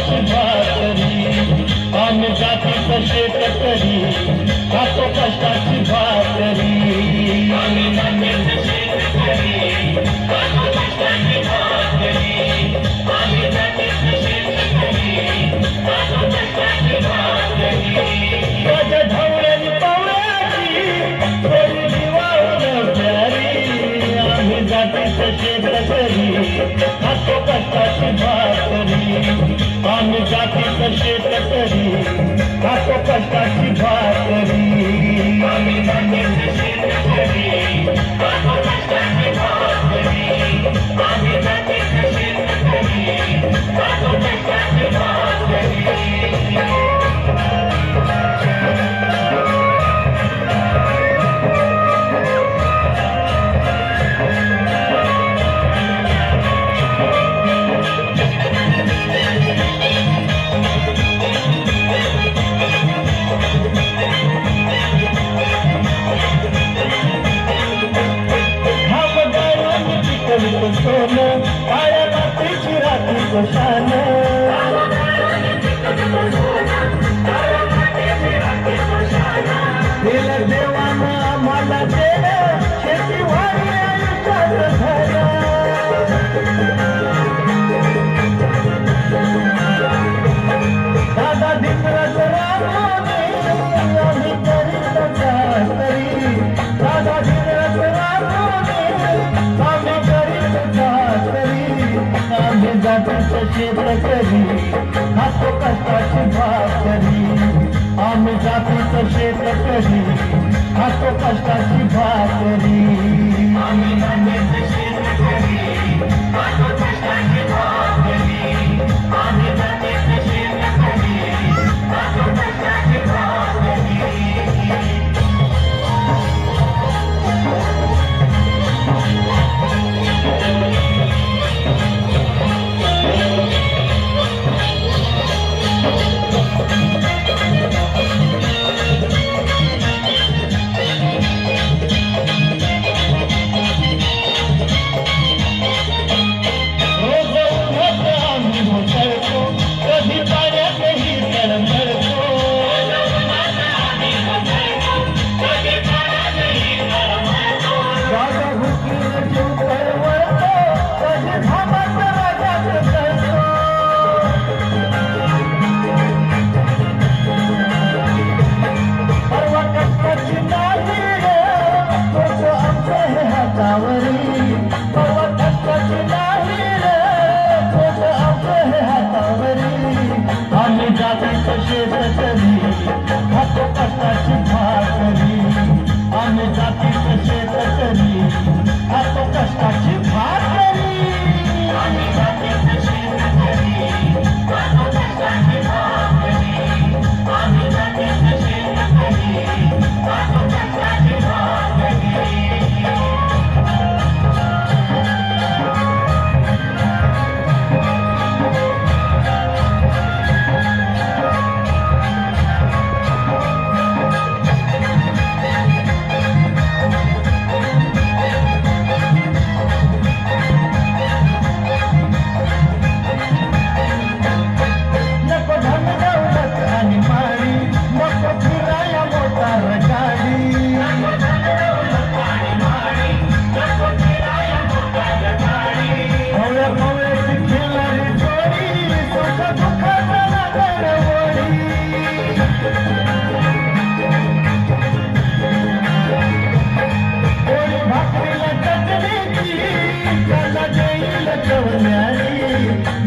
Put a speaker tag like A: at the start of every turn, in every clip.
A: कष्टाची भाकरी आम्ही जातीचं शेतकरी खातो कष्टाची भाकरी आम्ही जातीचं शेतकरी खातो कष्टाची भाकरी आम्ही जातीचं शेतकरी खातो कष्टाची भाकरी माझ्या ढवळ्यानी पावळ्याची थोडी दिवाळून प्यारी आम्ही जातीचं शेतकरी खातो कष्टाची भाकरी आम्ही जातीचं शेतकरी खातो कष्टाची भाकरी आम्ही जातीचं शेतकरी खातो कष्टाची भाकरी आम्ही जातीचं शेतकरी खातो कष्टाची भाकरी सोनं काळ्या मातीची राखीचं शान दिलं देवानं आम्हाला दिलं शेतीवाडी आयुष्याचं झालं दादा दिसराचं रामोने आम्ही करीत तरी दादा दिसराचं रामोने आम्ही करीत आम्ही जातीचं शेतकरी खातो कष्टाची भाकरी आम्ही जातीचं शेतकरी खातो कष्टाची भाकरी आम्ही जातीचं शेतकरी खातो कष्टाची भाकरी आम्ही जातीचं शेतकरी खातो कष्टाची भाकरी शेतकरी खातो कष्टाची भाकरी आम्ही जातीचं शेतकरी खातो कष्टाची भाकरी आम्ही जातीचं शेतकरी खातो कष्टाची भाकरी आम्ही जातीचं शेतकरी खातो कष्टाची भाकरी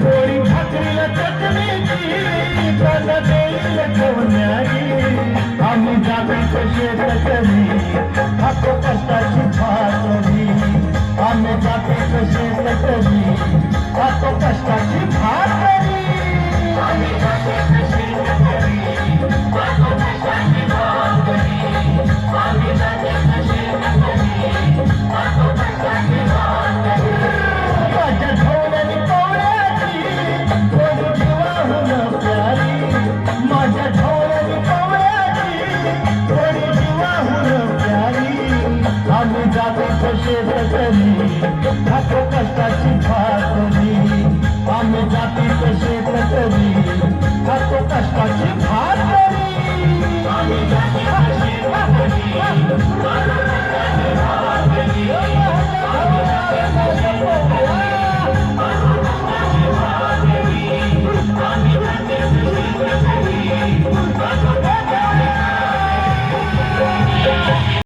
A: गोडी भाकरीला चटणीची